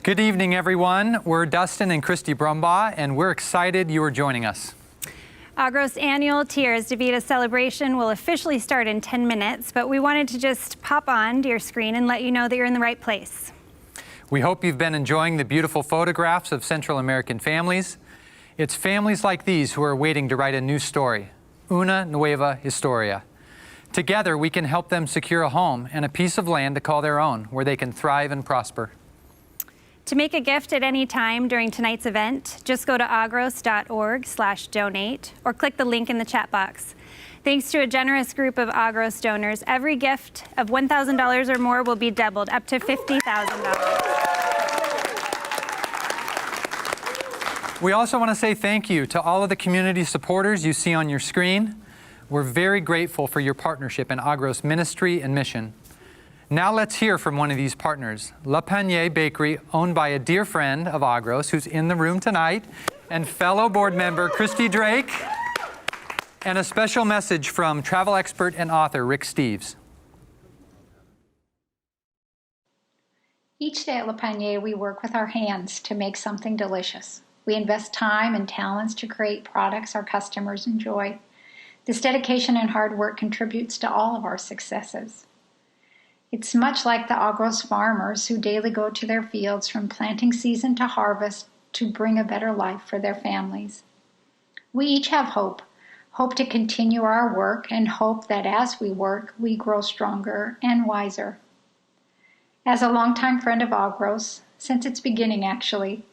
Good evening, everyone. We're Dustin and Christy Brumbaugh, and we're excited you are joining us. Agros' annual Tierras de Vida celebration will officially start in 10 minutes, but we wanted to just pop on to your screen and let you know that you're in the right place. We hope you've been enjoying the beautiful photographs of Central American families. It's families like these who are waiting to write a new story, Una Nueva Historia. Together, we can help them secure a home and a piece of land to call their own, where they can thrive and prosper. To make a gift at any time during tonight's event, just go to agros.org/donate or click the link in the chat box. Thanks to a generous group of Agros donors, every gift of $1,000 or more will be doubled up to $50,000. We also want to say thank you to all of the community supporters you see on your screen. We're very grateful for your partnership in Agros ministry and mission. Now let's hear from one of these partners, La Panier Bakery, owned by a dear friend of Agros who's in the room tonight, and fellow board member Christy Drake, and a special message from travel expert and author Rick Steves. Each day at La Panier, we work with our hands to make something delicious. We invest time and talents to create products our customers enjoy. This dedication and hard work contributes to all of our successes. It's much like the Agros farmers who daily go to their fields from planting season to harvest to bring a better life for their families. We each have hope to continue our work, and hope that as we work, we grow stronger and wiser. As a longtime friend of Agros, since its beginning actually,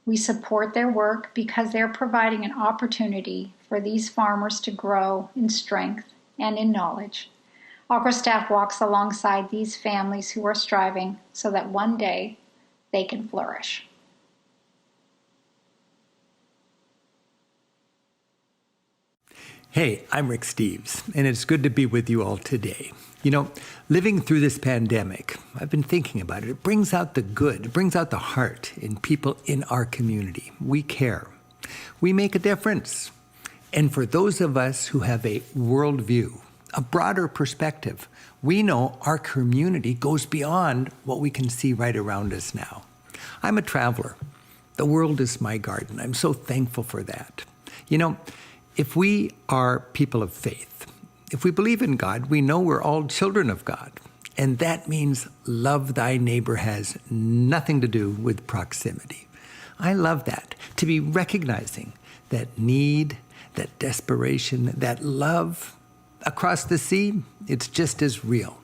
we support their work because they're providing an opportunity for these farmers to grow in strength and in knowledge. Agros staff walks alongside these families who are striving so that one day they can flourish. Hey, I'm Rick Steves, and it's good to be with you all today. You know, living through this pandemic, I've been thinking about it. It brings out the good, it brings out the heart in people in our community. We care. We make a difference. And for those of us who have a worldview, a broader perspective, we know our community goes beyond what we can see right around us now. I'm a traveler. The world is my garden. I'm so thankful for that. You know, if we are people of faith, if we believe in God, we know we're all children of God. And that means love thy neighbor has nothing to do with proximity. I love that, to be recognizing that need, that desperation, that love across the sea. It's just as real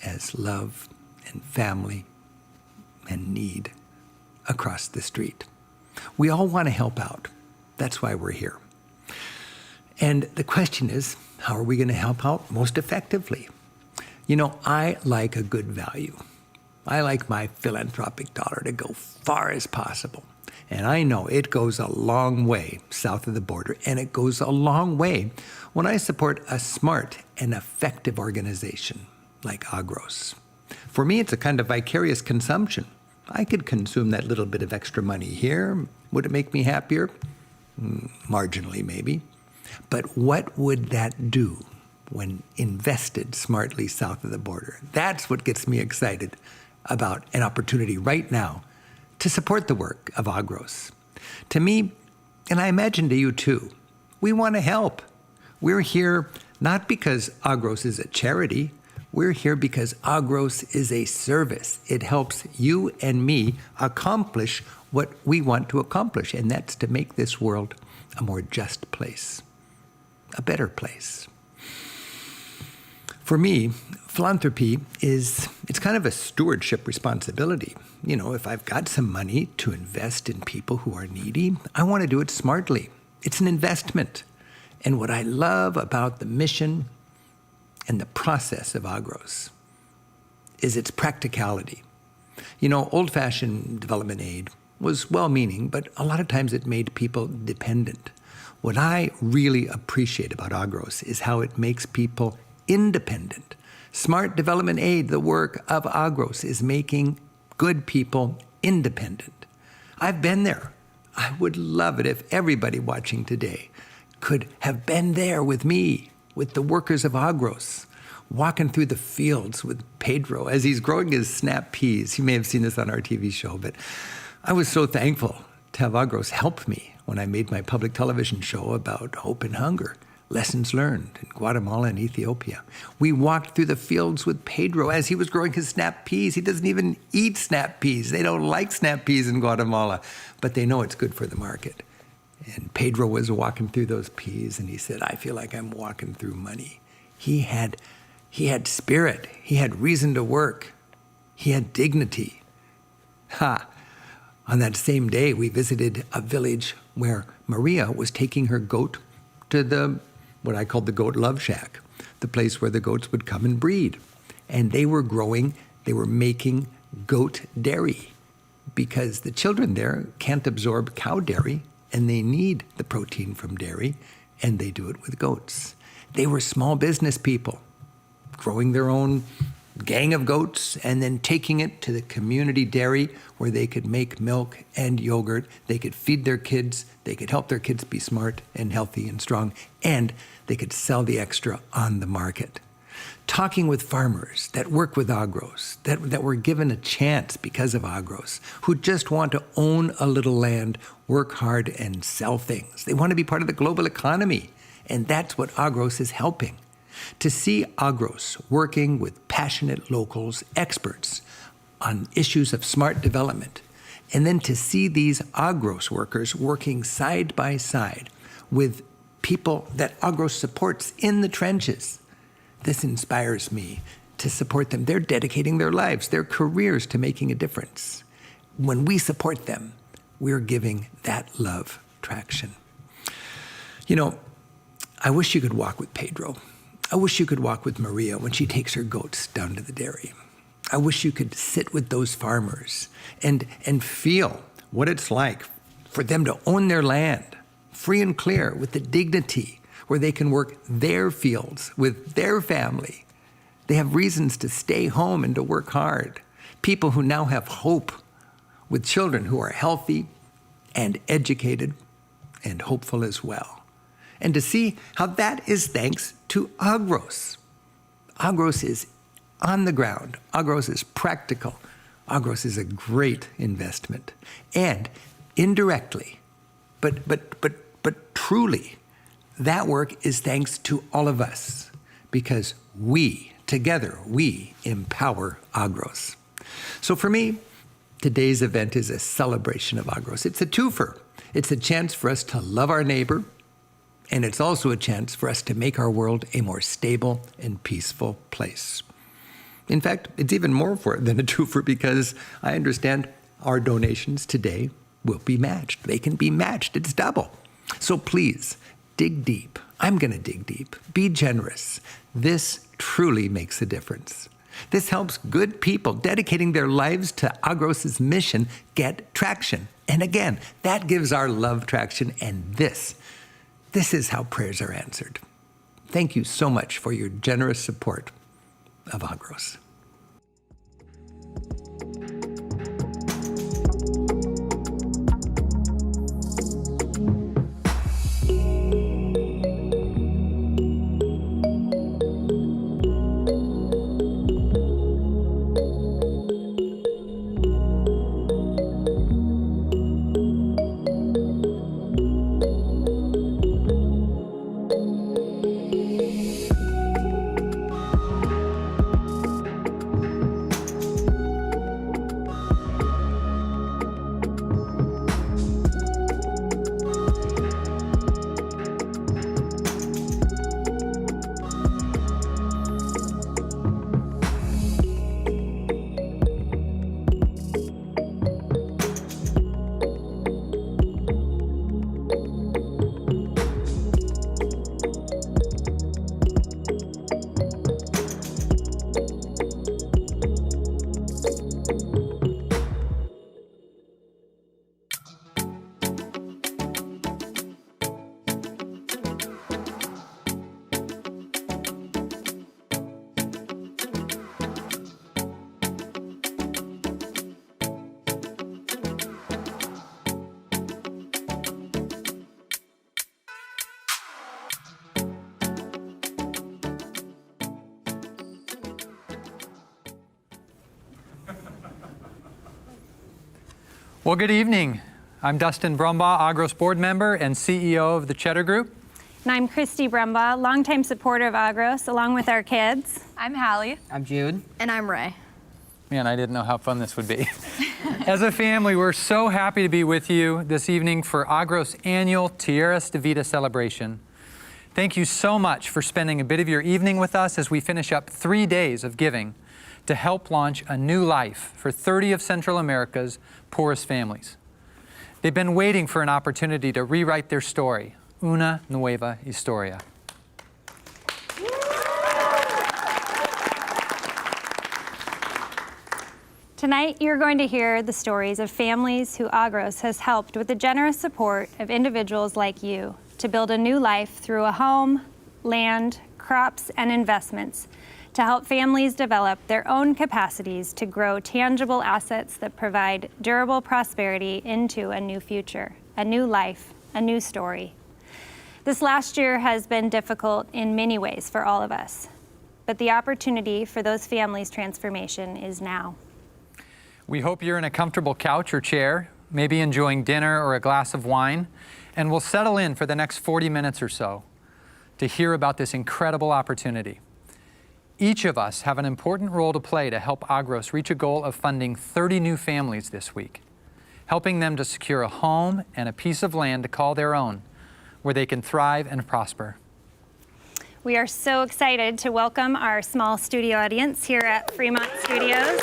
as love and family and need across the street. We all want to help out. That's why we're here. And the question is, how are we going to help out most effectively? You know, I like a good value. I like my philanthropic dollar to go far as possible. And I know it goes a long way south of the border, and it goes a long way when I support a smart and effective organization like Agros. For me, it's a kind of vicarious consumption. I could consume that little bit of extra money here. Would it make me happier? Marginally, maybe. But what would that do when invested smartly south of the border? That's what gets me excited about an opportunity right now to support the work of Agros. To me, and I imagine to you too, we want to help. We're here not because Agros is a charity. We're here because Agros is a service. It helps you and me accomplish what we want to accomplish, and that's to make this world a more just place, a better place. For me, philanthropy it's kind of a stewardship responsibility. You know, if I've got some money to invest in people who are needy, I want to do it smartly. It's an investment. And what I love about the mission and the process of Agros is its practicality. You know, old-fashioned development aid was well-meaning, but a lot of times it made people dependent. What I really appreciate about Agros is how it makes people independent. Smart development aid, the work of Agros, is making good people independent. I've been there. I would love it if everybody watching today could have been there with me, with the workers of Agros, walking through the fields with Pedro as he's growing his snap peas. You may have seen this on our TV show, but I was so thankful to have Agros help me when I made my public television show about hope and hunger, lessons learned in Guatemala and Ethiopia. We walked through the fields with Pedro as he was growing his snap peas. He doesn't even eat snap peas. They don't like snap peas in Guatemala, but they know it's good for the market. And Pedro was walking through those peas, and he said, I feel like I'm walking through money. He had spirit. He had reason to work. He had dignity. On that same day, we visited a village where Maria was taking her goat to what I called the goat love shack, the place where the goats would come and breed. And they were making goat dairy because the children there can't absorb cow dairy, and they need the protein from dairy, and they do it with goats. They were small business people, growing their own gang of goats and then taking it to the community dairy where they could make milk and yogurt. They could feed their kids. They could help their kids be smart and healthy and strong, and they could sell the extra on the market. Talking with farmers that work with Agros, that were given a chance because of Agros, who just want to own a little land, work hard, and sell things. They want to be part of the global economy, and that's what Agros is helping. To see Agros working with passionate locals, experts on issues of smart development, and then to see these Agros workers working side by side with people that Agros supports in the trenches, this inspires me to support them. They're dedicating their lives, their careers to making a difference. When we support them, we're giving that love traction. You know, I wish you could walk with Pedro. I wish you could walk with Maria when she takes her goats down to the dairy. I wish you could sit with those farmers and feel what it's like for them to own their land, free and clear, with the dignity where they can work their fields with their family. They have reasons to stay home and to work hard. People who now have hope, with children who are healthy and educated and hopeful as well. And to see how that is thanks to Agros. Agros is on the ground. Agros is practical. Agros is a great investment. And indirectly, but truly, that work is thanks to all of us, because together, we empower Agros. So for me, today's event is a celebration of Agros. It's a twofer. It's a chance for us to love our neighbor, and it's also a chance for us to make our world a more stable and peaceful place. In fact, it's even more than a twofer, because I understand our donations today will be matched. They can be matched. It's double. So please, dig deep. I'm going to dig deep. Be generous. This truly makes a difference. This helps good people dedicating their lives to Agros's mission get traction. And again, that gives our love traction, and this is how prayers are answered. Thank you so much for your generous support of Agros. Well, good evening. I'm Dustin Brumbaugh, Agros board member and CEO of the Cheddar Group. And I'm Christy Brumbaugh, longtime supporter of Agros, along with our kids. I'm Hallie. I'm Jude. And I'm Ray. Man, I didn't know how fun this would be. As a family, we're so happy to be with you this evening for Agros' annual Tierras de Vida celebration. Thank you so much for spending a bit of your evening with us as we finish up 3 days of giving to help launch a new life for 30 of Central America's poorest families. They've been waiting for an opportunity to rewrite their story, Una Nueva Historia. Tonight, you're going to hear the stories of families who Agros has helped with the generous support of individuals like you to build a new life through a home, land, crops, and investments to help families develop their own capacities to grow tangible assets that provide durable prosperity into a new future, a new life, a new story. This last year has been difficult in many ways for all of us, but the opportunity for those families' transformation is now. We hope you're in a comfortable couch or chair, maybe enjoying dinner or a glass of wine, and we'll settle in for the next 40 minutes or so to hear about this incredible opportunity. Each of us have an important role to play to help Agros reach a goal of funding 30 new families this week, helping them to secure a home and a piece of land to call their own, where they can thrive and prosper. We are so excited to welcome our small studio audience here at Fremont Studios.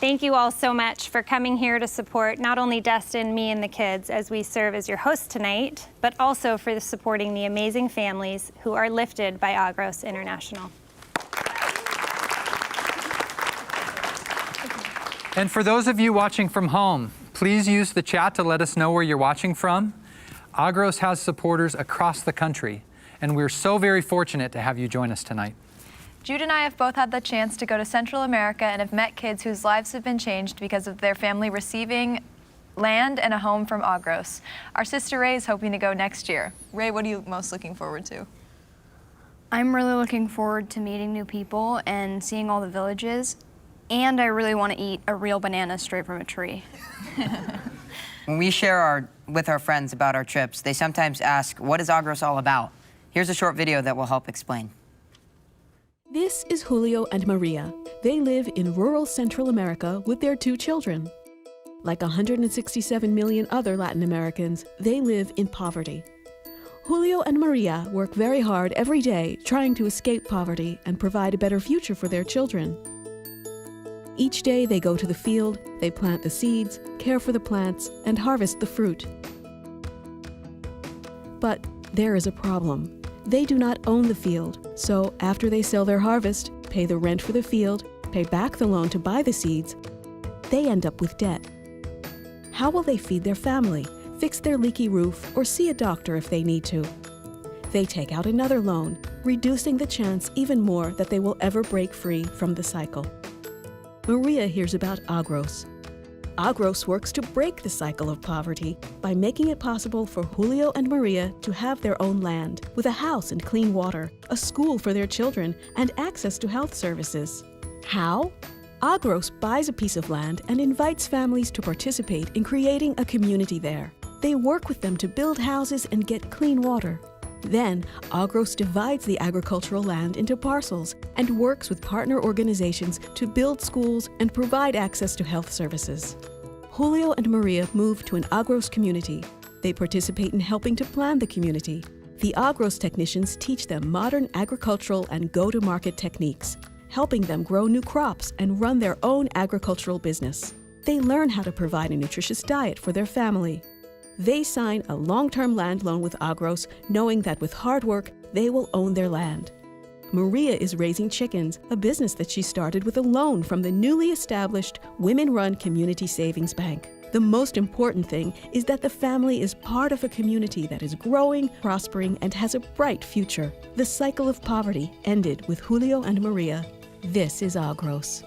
Thank you all so much for coming here to support not only Dustin, me, and the kids as we serve as your hosts tonight, but also for supporting the amazing families who are lifted by Agros International. And for those of you watching from home, please use the chat to let us know where you're watching from. Agros has supporters across the country, and we're so very fortunate to have you join us tonight. Jude and I have both had the chance to go to Central America and have met kids whose lives have been changed because of their family receiving land and a home from Agros. Our sister Ray is hoping to go next year. Ray, what are you most looking forward to? I'm really looking forward to meeting new people and seeing all the villages, and I really want to eat a real banana straight from a tree. When we share with our friends about our trips, they sometimes ask, what is Agros all about? Here's a short video that will help explain. This is Julio and Maria. They live in rural Central America with their 2 children. Like 167 million other Latin Americans, they live in poverty. Julio and Maria work very hard every day trying to escape poverty and provide a better future for their children. Each day they go to the field, they plant the seeds, care for the plants, and harvest the fruit. But there is a problem. They do not own the field, so after they sell their harvest, pay the rent for the field, pay back the loan to buy the seeds, they end up with debt. How will they feed their family, fix their leaky roof, or see a doctor if they need to? They take out another loan, reducing the chance even more that they will ever break free from the cycle. Maria hears about Agros. Agros works to break the cycle of poverty by making it possible for Julio and Maria to have their own land, with a house and clean water, a school for their children, and access to health services. How? Agros buys a piece of land and invites families to participate in creating a community there. They work with them to build houses and get clean water. Then, Agros divides the agricultural land into parcels and works with partner organizations to build schools and provide access to health services. Julio and Maria move to an Agros community. They participate in helping to plan the community. The Agros technicians teach them modern agricultural and go-to-market techniques, helping them grow new crops and run their own agricultural business. They learn how to provide a nutritious diet for their family. They sign a long-term land loan with Agros, knowing that with hard work, they will own their land. Maria is raising chickens, a business that she started with a loan from the newly established women-run Community Savings Bank. The most important thing is that the family is part of a community that is growing, prospering, and has a bright future. The cycle of poverty ended with Julio and Maria. This is Agros.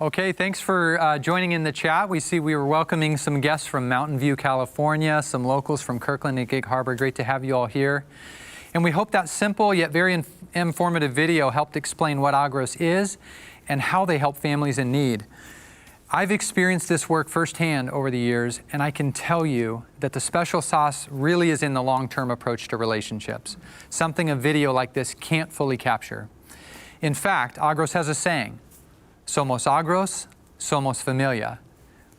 Okay, thanks for joining in the chat. We see we were welcoming some guests from Mountain View, California, some locals from Kirkland and Gig Harbor. Great to have you all here. And we hope that simple yet very informative video helped explain what Agros is and how they help families in need. I've experienced this work firsthand over the years, and I can tell you that the special sauce really is in the long-term approach to relationships, something a video like this can't fully capture. In fact, Agros has a saying, Somos Agros, somos familia.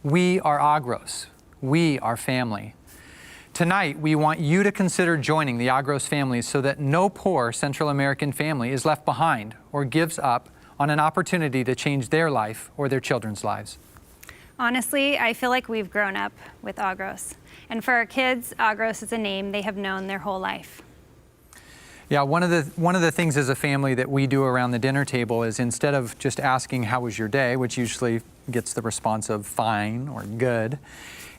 We are Agros. We are family. Tonight, we want you to consider joining the Agros families so that no poor Central American family is left behind or gives up on an opportunity to change their life or their children's lives. Honestly, I feel like we've grown up with Agros. And for our kids, Agros is a name they have known their whole life. Yeah, one of the things as a family that we do around the dinner table is instead of just asking, how was your day, which usually gets the response of fine or good,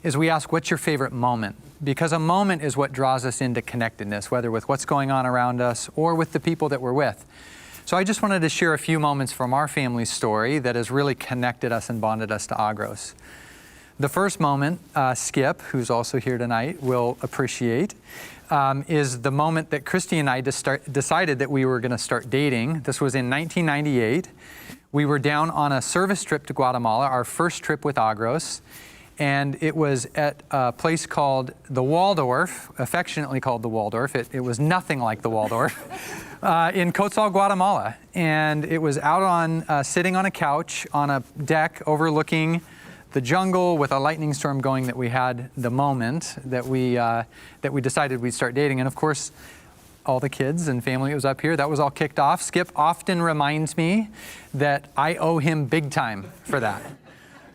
is we ask, what's your favorite moment? Because a moment is what draws us into connectedness, whether with what's going on around us or with the people that we're with. So I just wanted to share a few moments from our family's story that has really connected us and bonded us to Agros. The first moment, Skip, who's also here tonight, will appreciate, is the moment that Christy and I decided that we were going to start dating. This was in 1998. We were down on a service trip to Guatemala, our first trip with Agros, and it was at a place called the Waldorf, affectionately called the Waldorf. It was nothing like the Waldorf, in Cotzal, Guatemala. And it was out on, sitting on a couch on a deck overlooking the jungle with a lightning storm going that we had the moment that we decided we'd start dating. And of course, all the kids and family was up here. That was all kicked off. Skip often reminds me that I owe him big time for that.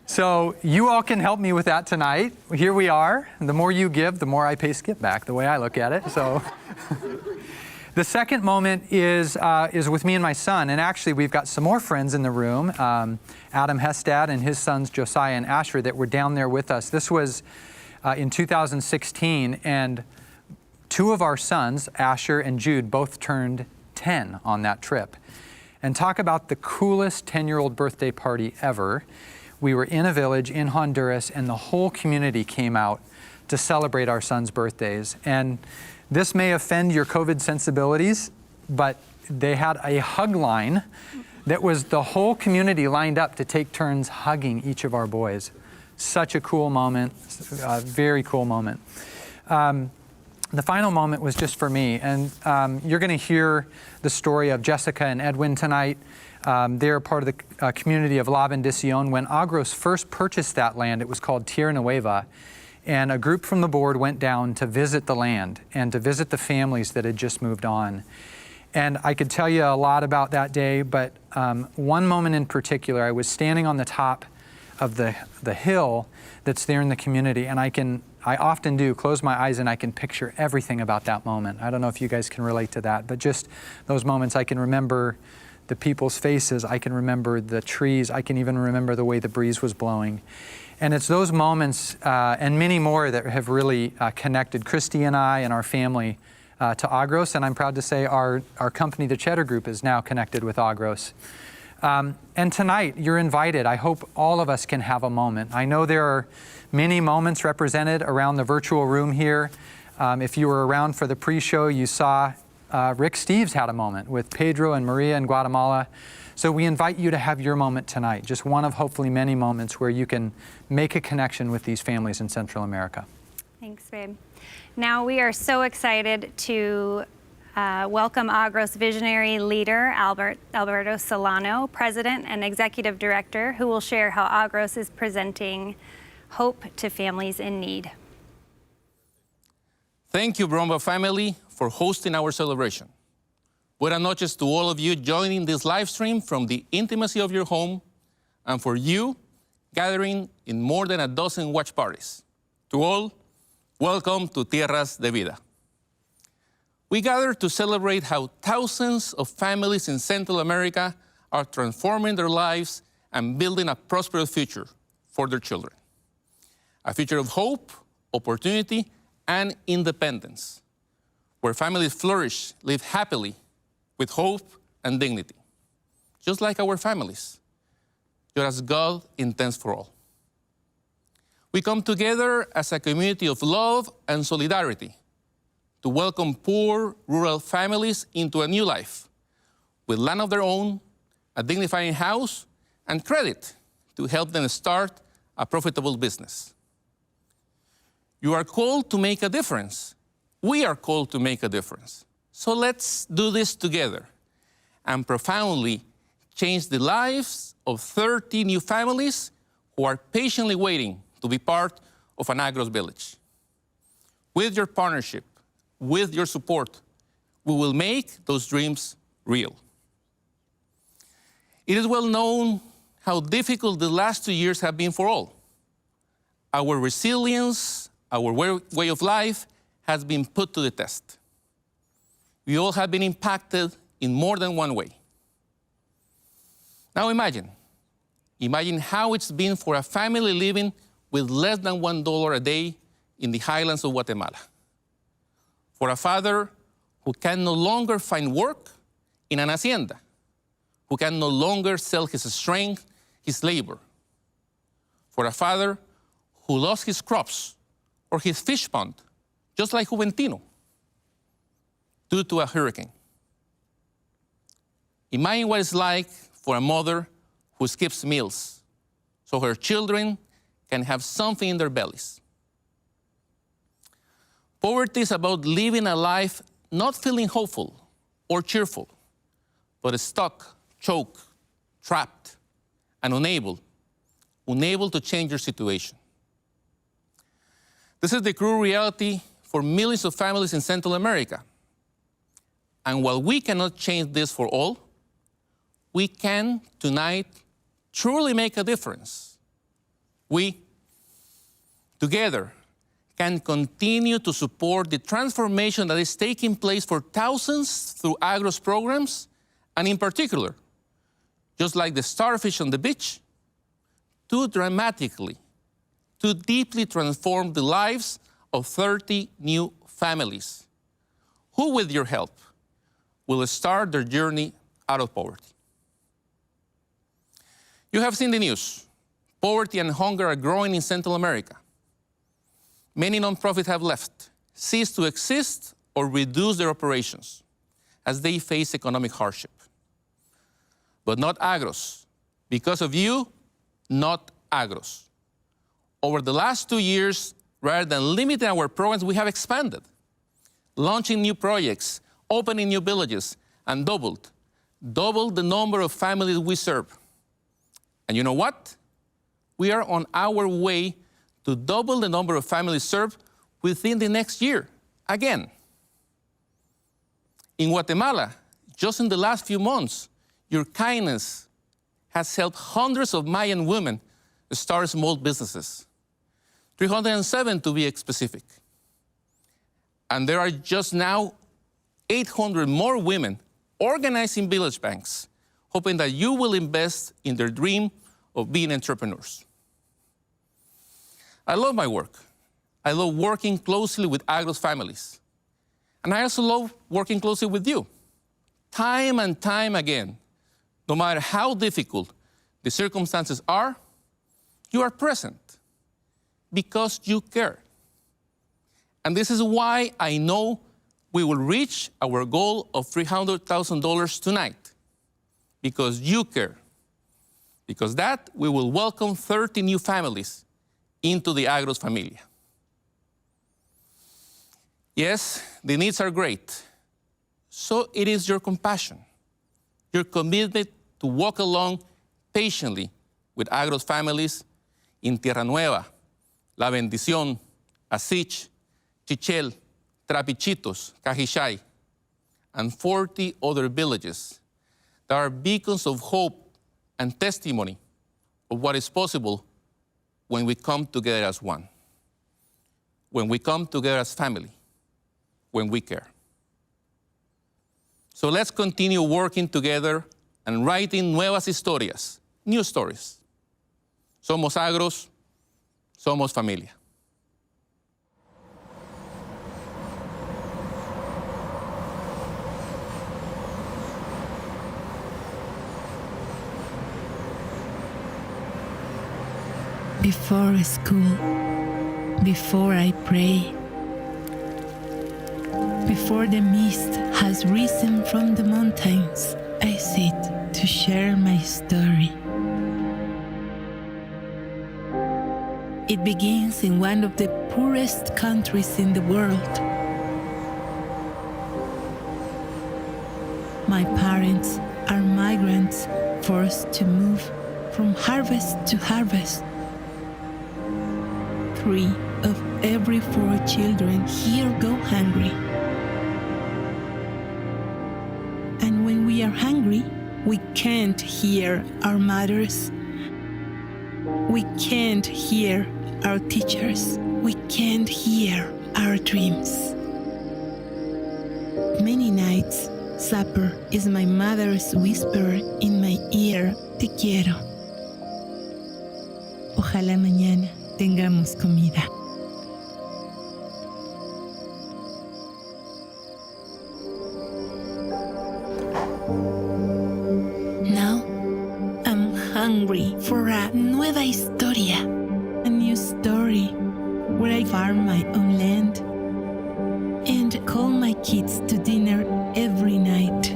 So you all can help me with that tonight. Here we are. The more you give, the more I pay Skip back, the way I look at it. So the second moment is with me and my son. And actually, we've got some more friends in the room, Adam Hestad and his sons, Josiah and Asher, that were down there with us. This was in 2016, and two of our sons, Asher and Jude, both turned 10 on that trip. And talk about the coolest 10-year-old birthday party ever. We were in a village in Honduras, and the whole community came out to celebrate our sons' birthdays. And this may offend your COVID sensibilities, but they had a hug line that was the whole community lined up to take turns hugging each of our boys. Such a cool moment, a very cool moment. The final moment was just for me, and you're going to hear the story of Jessica and Edwin tonight. They're part of the community of La Bendición. When Agros first purchased that land, it was called Tierra de Vida, and a group from the board went down to visit the land and to visit the families that had just moved on. And I could tell you a lot about that day, but one moment in particular, I was standing on the top the hill that's there in the community, and I often do close my eyes and I can picture everything about that moment. I don't know if you guys can relate to that, but just those moments, I can remember the people's faces, I can remember the trees, I can even remember the way the breeze was blowing. And it's those moments and many more that have really connected Christy and I and our family to Agros, and I'm proud to say our company, the Cheddar Group, is now connected with Agros. And tonight, you're invited. I hope all of us can have a moment. I know there are many moments represented around the virtual room here. If you were around for the pre-show, you saw Rick Steves had a moment with Pedro and Maria in Guatemala. So we invite you to have your moment tonight, just one of hopefully many moments where you can make a connection with these families in Central America. Thanks, babe. Now we are so excited to welcome Agros visionary leader Alberto Solano, President and Executive Director, who will share how Agros is presenting hope to families in need. Thank you, Bromba family, for hosting our celebration. Buenas noches to all of you joining this live stream from the intimacy of your home, and for you gathering in more than a dozen watch parties. To all, welcome to Tierras de Vida. We gather to celebrate how thousands of families in Central America are transforming their lives and building a prosperous future for their children. A future of hope, opportunity, and independence, where families flourish, live happily, with hope and dignity, just like our families, just as God intends for all. We come together as a community of love and solidarity to welcome poor rural families into a new life, with land of their own, a dignified house, and credit to help them start a profitable business. You are called to make a difference. We are called to make a difference. So let's do this together and profoundly change the lives of 30 new families who are patiently waiting to be part of an Agros village. With your partnership, with your support, we will make those dreams real. It is well known how difficult the last 2 years have been for all. Our resilience, our way of life has been put to the test. We all have been impacted in more than one way. Now imagine how it's been for a family living with less than $1 a day in the highlands of Guatemala. For a father who can no longer find work in an hacienda, who can no longer sell his strength, his labor. For a father who lost his crops or his fish pond, just like Juventino, due to a hurricane. Imagine what it's like for a mother who skips meals so her children can have something in their bellies. Poverty is about living a life not feeling hopeful or cheerful, but stuck, choked, trapped, and unable to change your situation. This is the cruel reality for millions of families in Central America. And while we cannot change this for all, we can tonight truly make a difference. We, together, can continue to support the transformation that is taking place for thousands through Agros programs, and in particular, just like the starfish on the beach, to dramatically, to deeply transform the lives of 30 new families who, with your help, will start their journey out of poverty. You have seen the news. Poverty and hunger are growing in Central America. Many nonprofits have left, ceased to exist, or reduced their operations as they face economic hardship. But not Agros. Because of you, not Agros. Over the last 2 years, rather than limiting our programs, we have expanded, launching new projects, opening new villages, and doubled the number of families we serve. And you know what? We are on our way to double the number of families served within the next year, again. In Guatemala, just in the last few months, your kindness has helped hundreds of Mayan women start small businesses, 307 to be specific. And there are just now 800 more women organizing village banks, hoping that you will invest in their dream of being entrepreneurs. I love my work. I love working closely with Agros families. And I also love working closely with you. Time and time again, no matter how difficult the circumstances are, you are present because you care. And this is why I know we will reach our goal of $300,000 tonight, because you care. Because that, we will welcome 30 new families into the Agros familia. Yes, the needs are great. So it is your compassion, your commitment to walk along patiently with Agros families in Tierra Nueva, La Bendición, Asich, Chichel, Trapichitos, Cajichay, and 40 other villages that are beacons of hope and testimony of what is possible when we come together as one, when we come together as family, when we care. So let's continue working together and writing nuevas historias, new stories. Somos Agros, somos familia. Before school, before I pray, before the mist has risen from the mountains, I sit to share my story. It begins in one of the poorest countries in the world. My parents are migrants forced to move from harvest to harvest. 3 of every 4 children here go hungry. And when we are hungry, we can't hear our mothers. We can't hear our teachers. We can't hear our dreams. Many nights, supper is my mother's whisper in my ear, te quiero. Ojalá mañana tengamos comida. Now, I'm hungry for a Nueva Historia, a new story where I farm my own land and call my kids to dinner every night.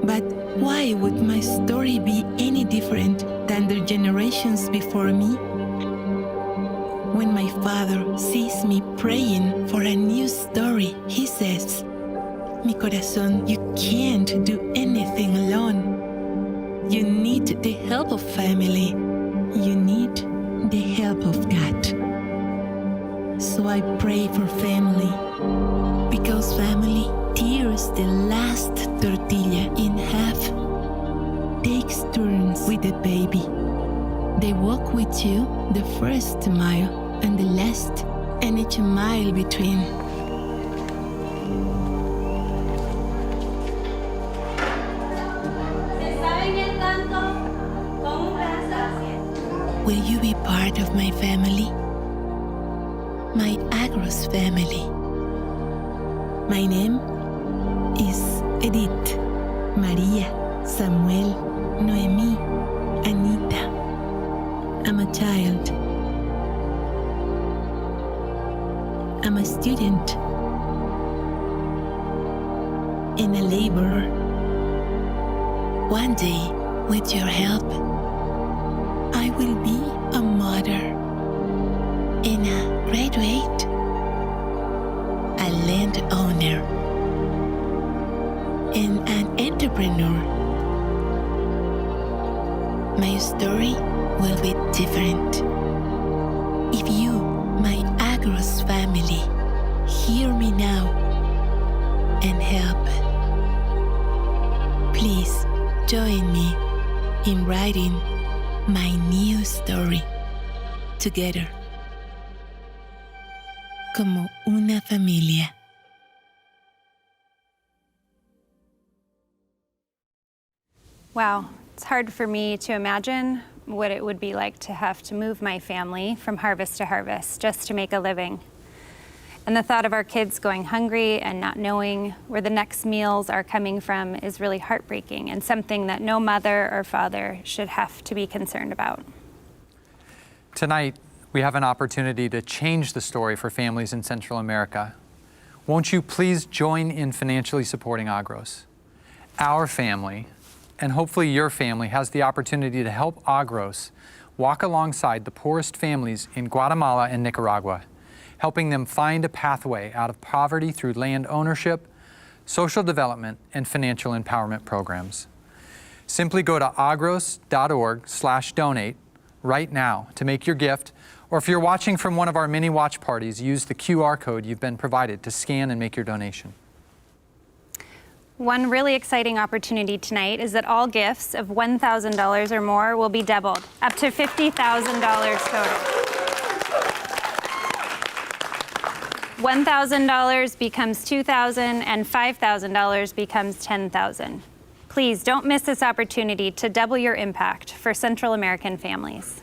But why would my story be any different than the generations before me? When my father sees me praying for a new story, he says, Mi corazón, you can't do anything alone. You need the help of family. You need the help of God. So I pray for family, because family tears the last tortilla in half, takes turns with the baby. They walk with you the first mile and the last, and each mile between. Will you be part of my family? My Agros family. My name is Edith, Maria, Samuel, Noemi, Anita. I'm a child. I'm a student and a laborer. One day, with your help, I will be a mother and a graduate, a landowner, and an entrepreneur. My story will be different. If you, my Agros family, hear me now and help, please join me in writing my new story together, como una familia. Wow, it's hard for me to imagine what it would be like to have to move my family from harvest to harvest just to make a living. And the thought of our kids going hungry and not knowing where the next meals are coming from is really heartbreaking and something that no mother or father should have to be concerned about. Tonight, we have an opportunity to change the story for families in Central America. Won't you please join in financially supporting Agros? Our family, and hopefully your family, has the opportunity to help Agros walk alongside the poorest families in Guatemala and Nicaragua, helping them find a pathway out of poverty through land ownership, social development, and financial empowerment programs. Simply go to agros.org/donate right now to make your gift, or if you're watching from one of our many watch parties, use the QR code you've been provided to scan and make your donation. One really exciting opportunity tonight is that all gifts of $1,000 or more will be doubled, up to $50,000 total. $1,000 becomes $2,000 and $5,000 becomes $10,000. Please don't miss this opportunity to double your impact for Central American families.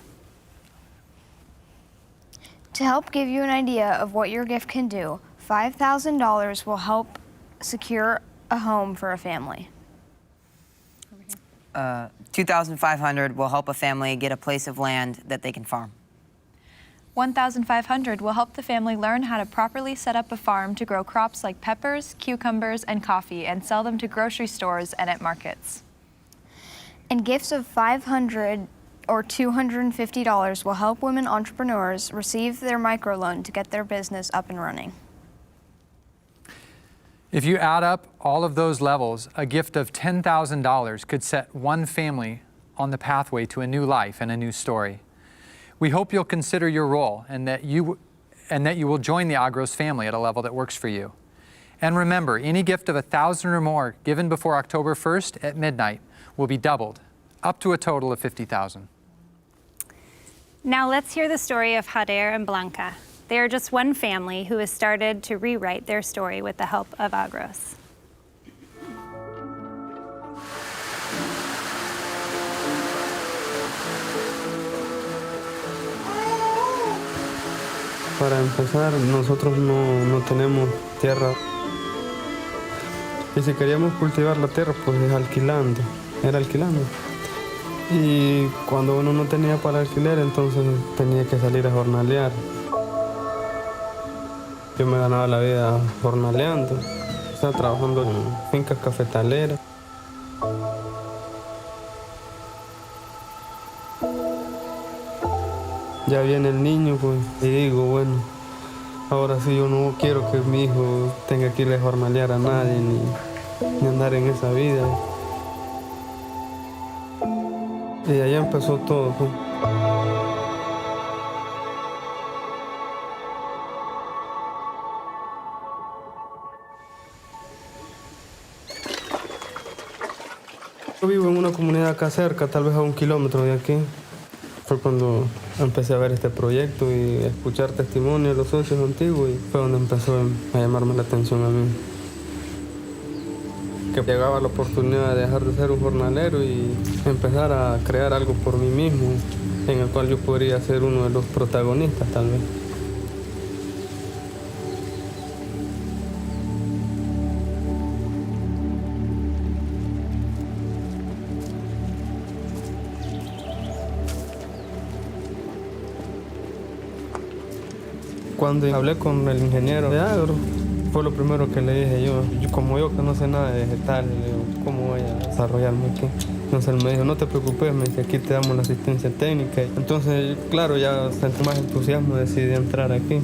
To help give you an idea of what your gift can do, $5,000 will help secure a home for a family. $2,500 will help a family get a place of land that they can farm. $1,500 will help the family learn how to properly set up a farm to grow crops like peppers, cucumbers, and coffee and sell them to grocery stores and at markets. And gifts of $500 or $250 will help women entrepreneurs receive their microloan to get their business up and running. If you add up all of those levels, a gift of $10,000 could set one family on the pathway to a new life and a new story. We hope you'll consider your role and that you will join the Agros family at a level that works for you. And remember, any gift of $1,000 or more given before October 1st at midnight will be doubled, up to a total of $50,000. Now let's hear the story of Jader and Blanca. They are just one family who has started to rewrite their story with the help of Agros. Para empezar, nosotros no tenemos tierra. Y si queríamos cultivar la tierra, pues es alquilando, era alquilando. Y cuando uno no tenía para alquiler, entonces tenía que salir a jornalear. Yo me ganaba la vida jornaleando, estaba trabajando en fincas cafetaleras. Ya viene el niño, pues, y digo, bueno, ahora sí yo no quiero que mi hijo tenga que ir a jornalear a nadie, ni andar en esa vida. Y ahí empezó todo, pues. Yo vivo en una comunidad acá cerca, tal vez a 1 kilómetro de aquí. Fue cuando empecé a ver este proyecto y a escuchar testimonios de los socios antiguos, y fue donde empezó a llamarme la atención a mí. Que llegaba la oportunidad de dejar de ser un jornalero y empezar a crear algo por mí mismo, en el cual yo podría ser uno de los protagonistas tal vez. Cuando hablé con el ingeniero de Agros, fue lo primero que le dije yo. Como yo que no sé nada de vegetales, le digo, ¿cómo voy a desarrollarme aquí? Entonces él me dijo, no te preocupes, me dice, aquí te damos la asistencia técnica. Entonces, claro, ya sentí más entusiasmo, decidí entrar aquí.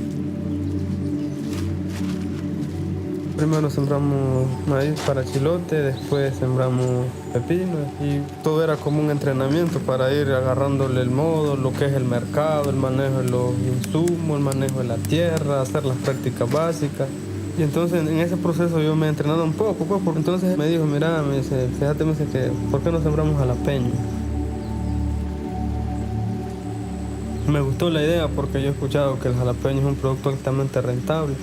Primero sembramos maíz para chilote, después sembramos pepino y todo era como un entrenamiento para ir agarrándole el modo, lo que es el mercado, el manejo de los insumos, el manejo de la tierra, hacer las prácticas básicas. Y entonces en ese proceso yo me he entrenado un poco, pues, porque entonces me dijo, mira, me dice, fíjate, me dice que, ¿por qué no sembramos jalapeño? Me gustó la idea porque yo he escuchado que el jalapeño es un producto altamente rentable.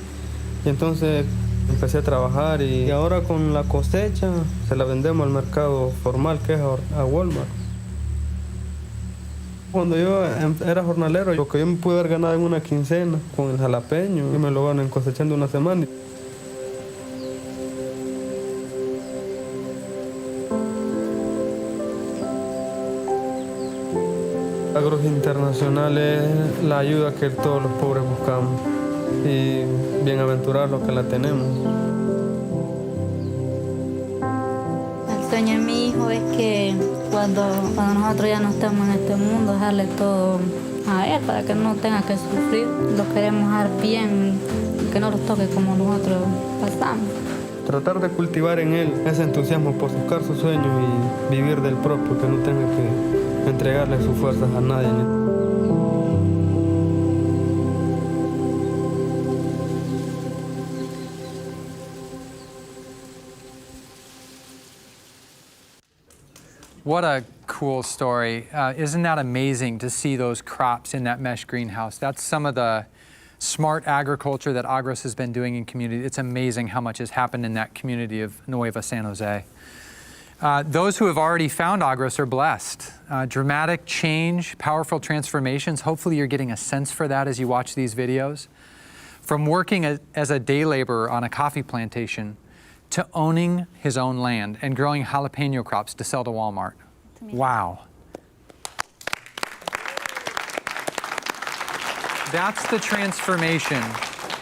Y entonces empecé a trabajar y ahora con la cosecha se la vendemos al mercado formal, que es a Walmart. Cuando yo era jornalero, lo que yo me pude haber ganado en una quincena con el jalapeño, y me lo van cosechando una semana. Agros Internacional es la ayuda que todos los pobres buscamos y bienaventurados los que la tenemos. El sueño de mi hijo es que cuando nosotros ya no estemos en este mundo, dejarle todo a él para que no tenga que sufrir. Lo queremos dejar bien, que no los toque como nosotros pasamos. Tratar de cultivar en él ese entusiasmo por buscar sus sueños y vivir del propio, que no tenga que entregarle sus fuerzas a nadie. What a cool story. Isn't that amazing to see those crops in that mesh greenhouse? That's some of the smart agriculture that Agros has been doing in community. It's amazing how much has happened in that community of Nueva San Jose. Those who have already found Agros are blessed. Dramatic change, powerful transformations. Hopefully you're getting a sense for that as you watch these videos. From working as a day laborer on a coffee plantation to owning his own land and growing jalapeno crops to sell to Walmart. Wow. That's the transformation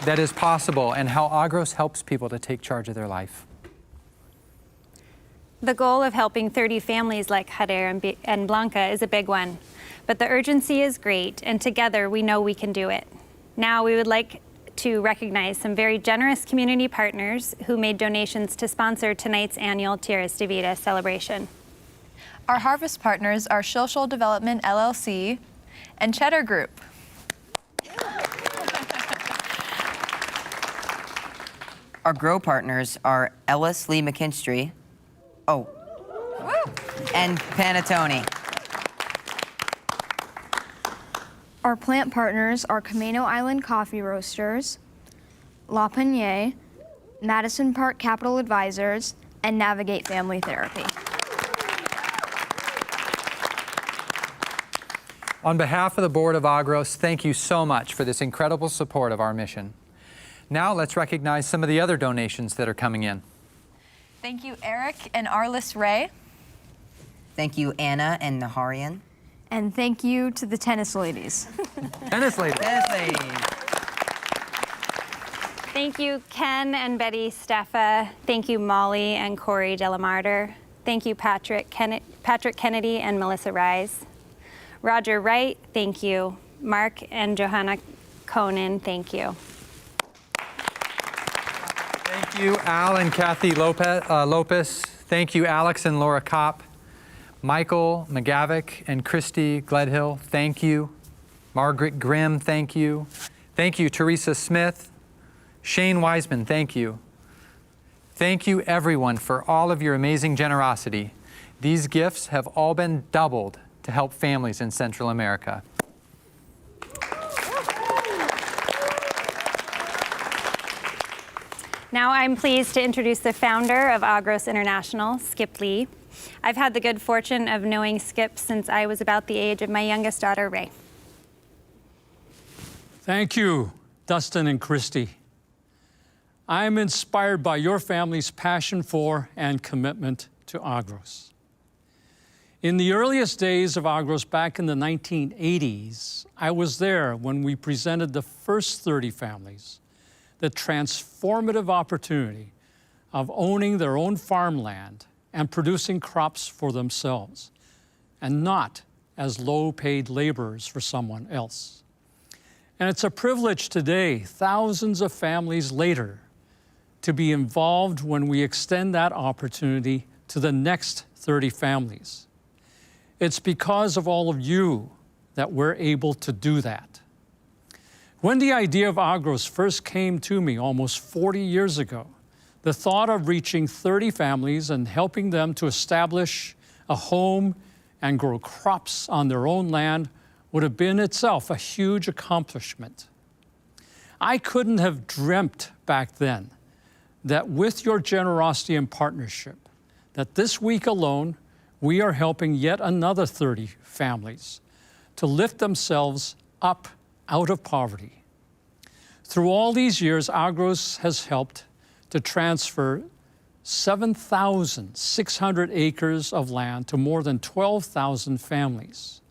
that is possible and how Agros helps people to take charge of their life. The goal of helping 30 families like Jader and Blanca is a big one, but the urgency is great, and together we know we can do it. Now we would like to recognize some very generous community partners who made donations to sponsor tonight's annual Tierras de Vida celebration. Our harvest partners are Social Development LLC and Cheddar Group. Our grow partners are Ellis Lee McKinstry, and Panettone. Our plant partners are Camino Island Coffee Roasters, La Peigne, Madison Park Capital Advisors, and Navigate Family Therapy. On behalf of the board of Agros, thank you so much for this incredible support of our mission. Now let's recognize some of the other donations that are coming in. Thank you, Eric and Arliss Ray. Thank you, Anna and Naharian. And thank you to the tennis ladies. Tennis ladies. Tennis ladies. Thank you, Ken and Betty Steffa. Thank you, Molly and Corey Delamarter. Thank you, Patrick Kennedy and Melissa Rise. Roger Wright, thank you. Mark and Johanna Conan, thank you. Thank you, Al and Kathy Lopez. Thank you, Alex and Laura Kopp. Michael McGavick and Christy Gledhill, thank you. Margaret Grimm, thank you. Thank you, Teresa Smith. Shane Wiseman, thank you. Thank you, everyone, for all of your amazing generosity. These gifts have all been doubled to help families in Central America. Now I'm pleased to introduce the founder of Agros International, Skip Lee. I've had the good fortune of knowing Skip since I was about the age of my youngest daughter, Ray. Thank you, Dustin and Christy. I am inspired by your family's passion for and commitment to Agros. In the earliest days of Agros back in the 1980s, I was there when we presented the first 30 families the transformative opportunity of owning their own farmland and producing crops for themselves, and not as low-paid laborers for someone else. And it's a privilege today, thousands of families later, to be involved when we extend that opportunity to the next 30 families. It's because of all of you that we're able to do that. When the idea of Agros first came to me almost 40 years ago, the thought of reaching 30 families and helping them to establish a home and grow crops on their own land would have been itself a huge accomplishment. I couldn't have dreamt back then that with your generosity and partnership, that this week alone, we are helping yet another 30 families to lift themselves up out of poverty. Through all these years, Agros has helped to transfer 7,600 acres of land to more than 12,000 families.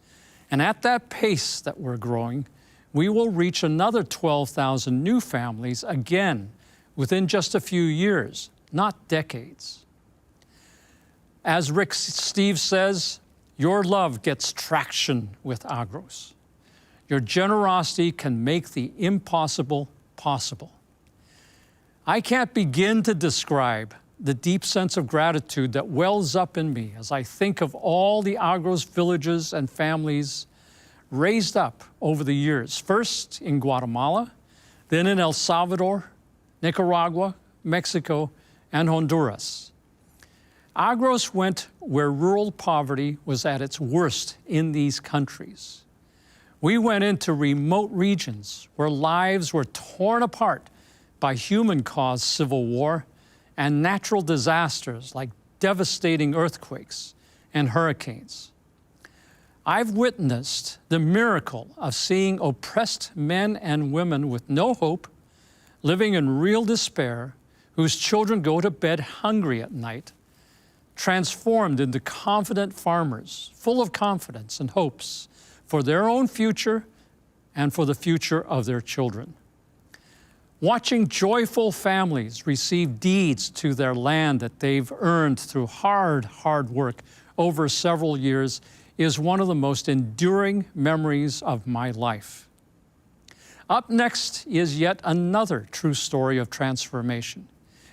And at that pace that we're growing, we will reach another 12,000 new families again within just a few years, not decades. As Rick Steve says, your love gets traction with Agros. Your generosity can make the impossible possible. I can't begin to describe the deep sense of gratitude that wells up in me as I think of all the Agros villages and families raised up over the years, first in Guatemala, then in El Salvador, Nicaragua, Mexico, and Honduras. Agros went where rural poverty was at its worst in these countries. We went into remote regions where lives were torn apart by human-caused civil war and natural disasters like devastating earthquakes and hurricanes. I've witnessed the miracle of seeing oppressed men and women with no hope, living in real despair, whose children go to bed hungry at night, transformed into confident farmers, full of confidence and hopes for their own future and for the future of their children. Watching joyful families receive deeds to their land that they've earned through hard work over several years is one of the most enduring memories of my life. Up next is yet another true story of transformation.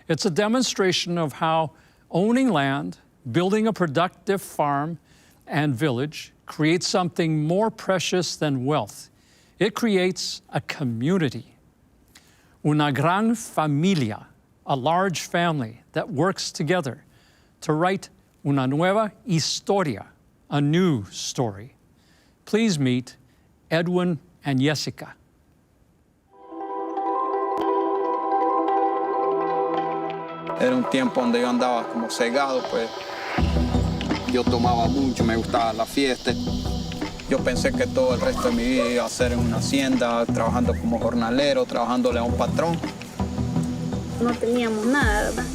It's a demonstration of how owning land, building a productive farm and village creates something more precious than wealth. It creates a community. Una gran familia, a large family that works together to write una nueva historia, a new story. Please meet Edwin and Jessica. Era un tiempo donde yo andaba como cegado, pues yo tomaba mucho, me gustaba la fiesta. Yo pensé que todo el resto de mi vida iba a ser en una hacienda, trabajando como jornalero, trabajándole a un patrón. No teníamos nada, ¿verdad?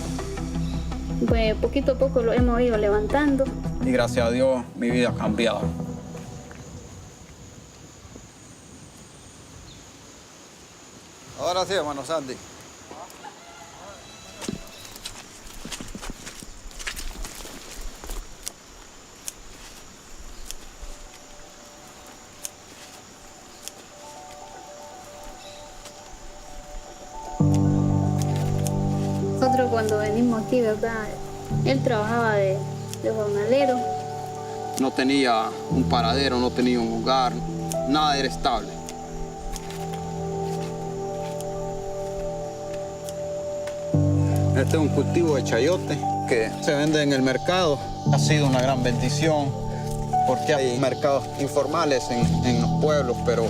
Pues poquito a poco lo hemos ido levantando. Y gracias a Dios mi vida ha cambiado. Ahora sí, hermano Sandy. Nosotros cuando venimos aquí, ¿verdad? Él trabajaba de jornalero. No tenía un paradero, no tenía un lugar, nada era estable. Este es un cultivo de chayote que se vende en el mercado. Ha sido una gran bendición porque hay mercados informales en los pueblos, pero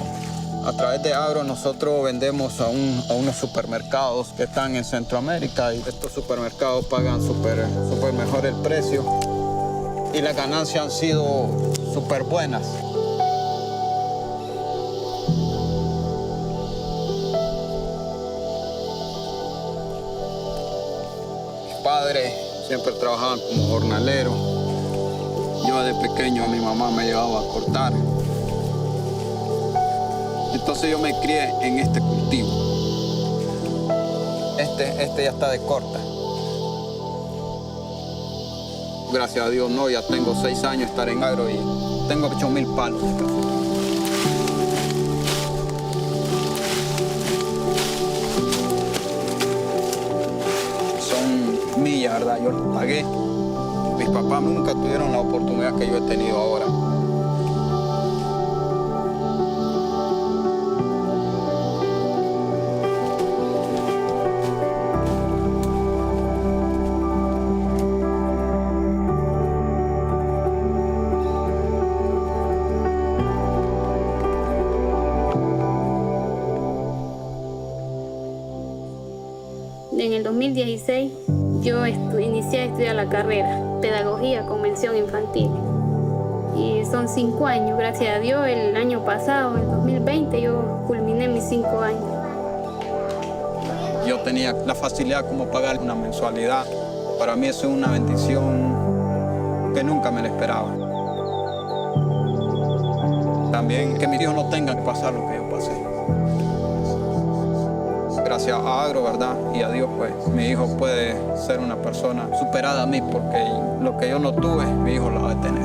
a través de Agros nosotros vendemos a unos supermercados que están en Centroamérica y estos supermercados pagan súper mejor el precio y las ganancias han sido súper buenas. Mis padres siempre trabajaban como jornaleros. Yo de pequeño mi mamá me llevaba a cortar. Entonces yo me crié en este cultivo. Este ya está de corta. Gracias a Dios no, ya tengo 6 años de estar en Agro y tengo 8,000 palos. Son millas, ¿verdad? Yo los pagué. Mis papás nunca tuvieron la oportunidad que yo he tenido ahora. En el 2016 yo inicié a estudiar la carrera, Pedagogía con mención infantil. Y son 5 años, gracias a Dios. El año pasado, en 2020, yo culminé mis 5 años. Yo tenía la facilidad como pagar una mensualidad. Para mí eso es una bendición que nunca me la esperaba. También que mis hijos no tengan que pasar lo que yo pasé. Gracias a Agros, ¿verdad? Y a Dios, pues, mi hijo puede ser una persona superada a mí, porque lo que yo no tuve, mi hijo lo va a tener.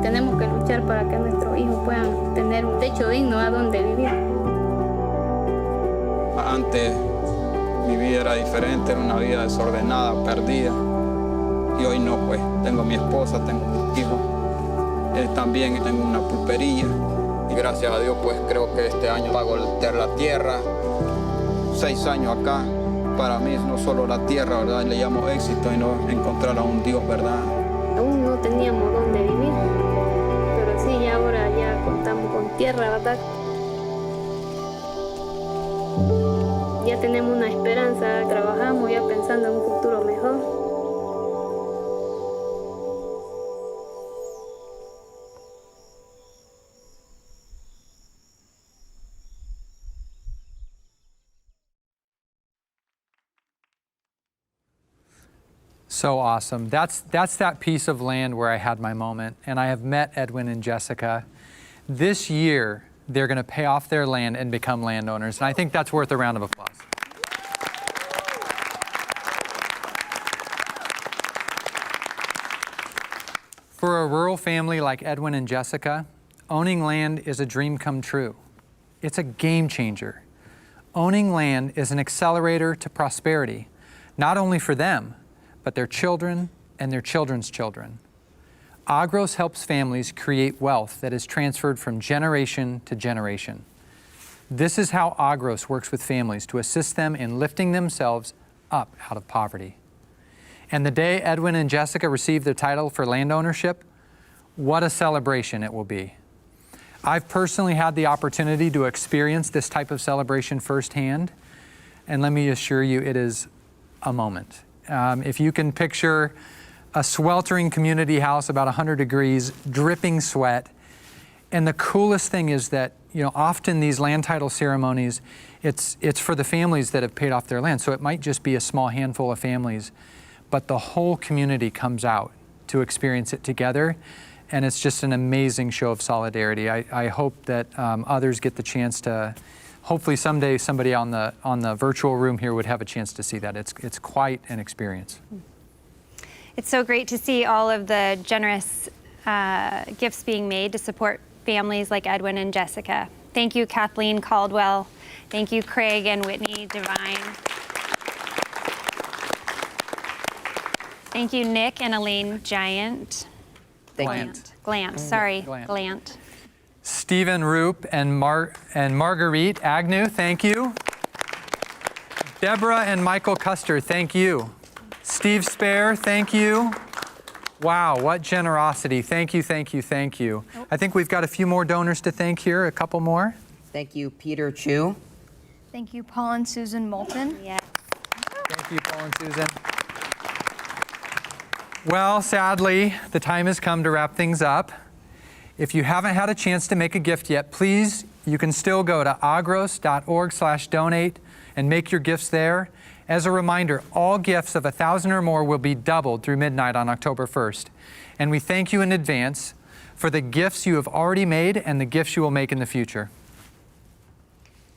Tenemos que luchar para que nuestros hijos puedan tener un techo digno a donde vivir. Antes mi vida era diferente, era una vida desordenada, perdida. Y hoy no, pues, tengo mi esposa, tengo mis hijos. También tengo una pulpería. Y gracias a Dios, pues, creo que este año va a golpear la tierra. 6 años acá, para mí no solo la tierra, ¿verdad? Le llamo éxito y no encontrar a un Dios, ¿verdad? Aún no teníamos dónde vivir, pero sí, ahora ya contamos con tierra, ¿verdad? Ya tenemos una esperanza, trabajamos ya pensando en un futuro mejor. So awesome. That's that piece of land where I had my moment, and I have met Edwin and Jessica. This year, they're going to pay off their land and become landowners, and I think that's worth a round of applause. For a rural family like Edwin and Jessica, owning land is a dream come true. It's a game changer. Owning land is an accelerator to prosperity, not only for them, but their children and their children's children. Agros helps families create wealth that is transferred from generation to generation. This is how Agros works with families to assist them in lifting themselves up out of poverty. And the day Edwin and Jessica receive their title for land ownership, what a celebration it will be. I've personally had the opportunity to experience this type of celebration firsthand, and let me assure you, it is a moment. If you can picture a sweltering community house, about 100 degrees, dripping sweat, and the coolest thing is that, often these land title ceremonies, it's for the families that have paid off their land, so it might just be a small handful of families, but the whole community comes out to experience it together, and it's just an amazing show of solidarity. I hope that others get the chance to. Hopefully someday somebody on the virtual room here would have a chance to see that. It's quite an experience. It's so great to see all of the generous gifts being made to support families like Edwin and Jessica. Thank you, Kathleen Caldwell. Thank you, Craig and Whitney Devine. Thank you, Nick and Elaine Giant. Glant. Stephen Roop and Marguerite Agnew, thank you. Deborah and Michael Custer, thank you. Steve Spare, thank you. Wow, what generosity. Thank you, thank you, thank you. I think we've got a few more donors to thank here, a couple more. Thank you, Peter Chu. Thank you, Paul and Susan Moulton. Yes. Thank you, Paul and Susan. Well, sadly, the time has come to wrap things up. If you haven't had a chance to make a gift yet, please, you can still go to agros.org/donate and make your gifts there. As a reminder, all gifts of $1,000 or more will be doubled through midnight on October 1st. And we thank you in advance for the gifts you have already made and the gifts you will make in the future.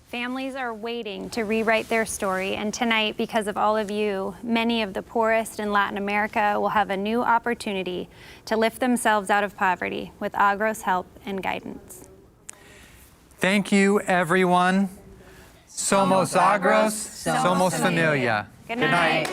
Families are waiting to rewrite their story, and tonight, because of all of you, many of the poorest in Latin America will have a new opportunity to lift themselves out of poverty with Agros' help and guidance. Thank you, everyone. Somos Agros, somos familia. Good night.